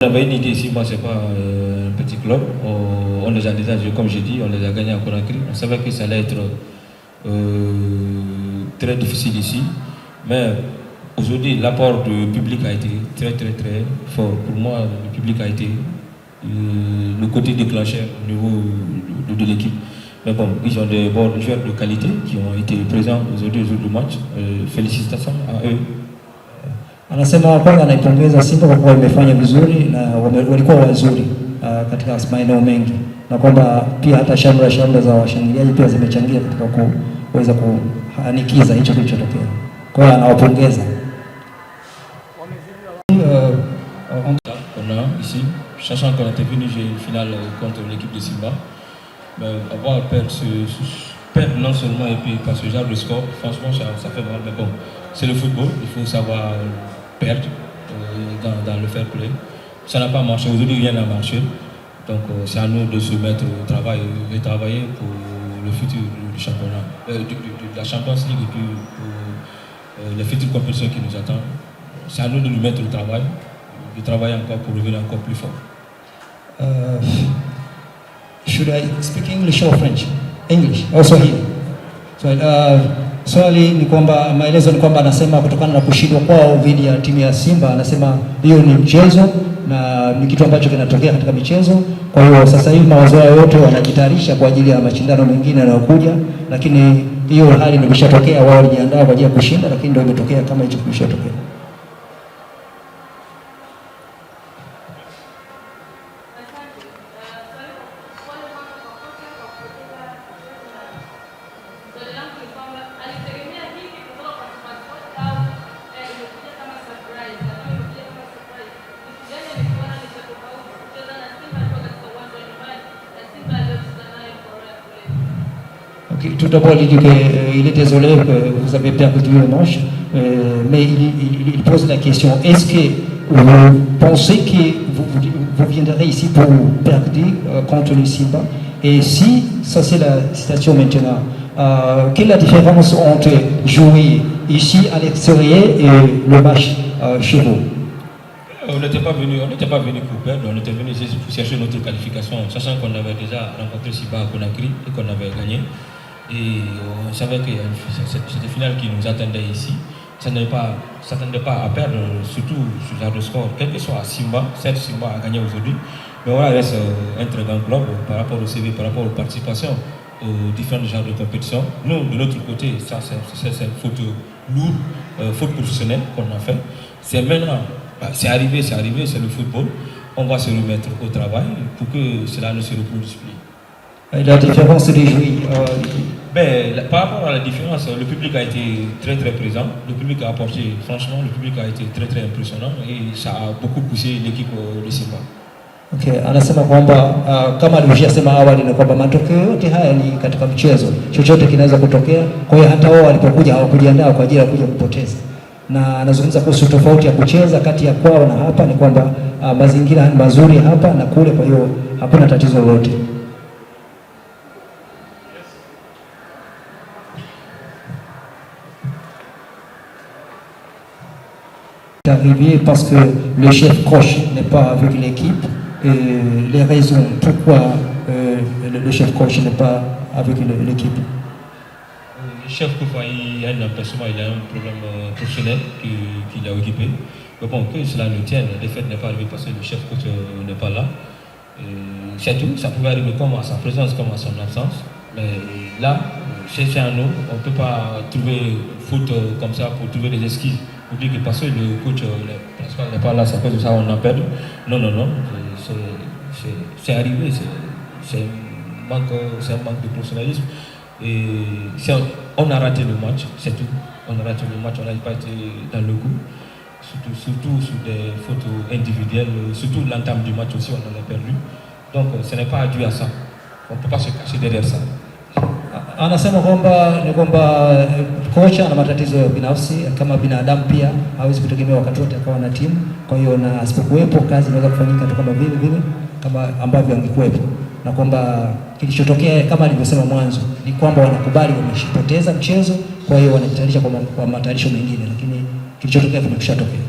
On avait une idée ici, moi c'est pas un petit club, on les a déjà, comme j'ai dit, on les a gagnés à Conakry. On savait que ça allait être très difficile ici, mais aujourd'hui l'apport du public a été très fort. Pour moi, le public a été le côté déclencheur au niveau de l'équipe. Mais bon, ils ont des bons joueurs de qualité qui ont été présents aujourd'hui au jour du match. Félicitations à eux. Anasema kwanza anaipongeza Simba kwa kuwa imefanya vizuri na walikuwa wazuri katika maeneo mengi, na kwamba pia hata shamra za washangiliaji pia zimechangia katika kuweza kuhanikiza hicho kilichotokea. Kwa hiyo anawapongeza. On a ici, sachant qu'on était venu jouer une finale contre l'équipe de Simba, mais avoir perdre non seulement et puis par ce genre de score, franchement ça fait mal, mais bon, c'est le football, il faut savoir perdre dans le fair play. Ça n'a pas marché, aujourd'hui rien n'a marché, donc c'est à nous de se mettre au travail et travailler pour le futur du championnat, de la Champions League et puis pour les futures compétitions qui nous attendent. C'est à nous de nous mettre au travail, de travailler encore pour revenir encore plus fort. Should I speak English or French? English or Swahili? Swali ni kwamba maelezo ni kwamba anasema kutokana na kushindwa kwao dhidi ya timu ya Simba, anasema hiyo ni mchezo na ni kitu ambacho kinatokea katika michezo. Kwa hiyo sasa hivi mawazo yao yote wanajitayarisha kwa ajili ya mashindano mengine yanayokuja, lakini hiyo hali ndio imeshatokea. Wao walijiandaa kwa ajili ya kushinda, lakini ndio imetokea kama hicho kimeshatokea. Tout d'abord, il dit qu'il est désolé que vous avez perdu le match, mais il pose la question, est-ce que vous pensez que vous viendrez ici pour perdre contre le Simba? Et si ça c'est la situation maintenant, quelle est la différence entre jouer ici à l'extérieur et le match chez vous? On n'était pas venu pour perdre, on était venu pour chercher notre qualification, sachant qu'on avait déjà rencontré Simba à Conakry et qu'on avait gagné. Et on savait que c'était une finale qui nous attendait ici. Ça ne s'attendait pas à perdre, surtout ce genre de score. Quel que soit Simba, certes Simba a gagné aujourd'hui, mais voilà, reste un très grand club par rapport au CV, par rapport aux participations aux différents genres de compétitions. Nous, de notre côté, ça c'est une faute lourde, faute professionnelle qu'on a fait. C'est maintenant, c'est arrivé, c'est le football. On va se remettre au travail pour que cela ne se reproduise plus. Et la différence des joueurs par rapport à la différence, le public a été très présent. Le public a apporté, franchement, le public a été très impressionnant et ça a beaucoup poussé l'équipe de Simba. Okay, anasema kwamba kama alivyosema awali ni kwamba matokeo yote haya ni katika mchezo, chochote kinaweza kutokea. Kwa hiyo hata wao walipokuja hawakujiandaa kwa ajili ya kuja kupoteza, na anazungumza kuhusu tofauti ya kucheza kati ya kwao na hapa, ni kwamba mazingira ni mazuri hapa na kule, kwa hiyo hakuna tatizo lolote. Arrivé parce que le chef coach n'est pas avec l'équipe, et les raisons pourquoi le chef coach n'est pas avec l'équipe. Le chef coach il a un empêchement, il a un problème professionnel qu'il a occupé. Mais bon, que cela ne tienne, le fait n'est pas arrivé parce que le chef coach n'est pas là. C'est tout, ça pouvait arriver comme à sa présence, comme à son absence. Mais là, c'est à nous, on ne peut pas trouver foot comme ça pour trouver des excuses. Pour dire que parce que le coach n'est pas là, c'est à cause de ça on a perdu. Non, c'est arrivé, c'est un manque de professionnalisme. Et on a raté le match, c'est tout. On a raté le match, on n'a pas été dans le coup. Surtout sur des fautes individuelles, surtout l'entame du match aussi, on en a perdu. Donc ce n'est pas dû à ça. On ne peut pas se cacher derrière ça. Anasema kwamba kocha ana matatizo binafsi kama binadamu, pia hawezi kutegemea wakati wote akawa na timu. Kwa hiyo na asipokuwepo kazi inaweza kufanyika tu kama vile kama ambavyo angekuwepo, na kwamba kilichotokea kama alivyosema mwanzo ni kwamba wanakubali wameshapoteza mchezo, kwa hiyo wanajitayarisha kwa matayarisho mengine, lakini kilichotokea kimekwishatokea.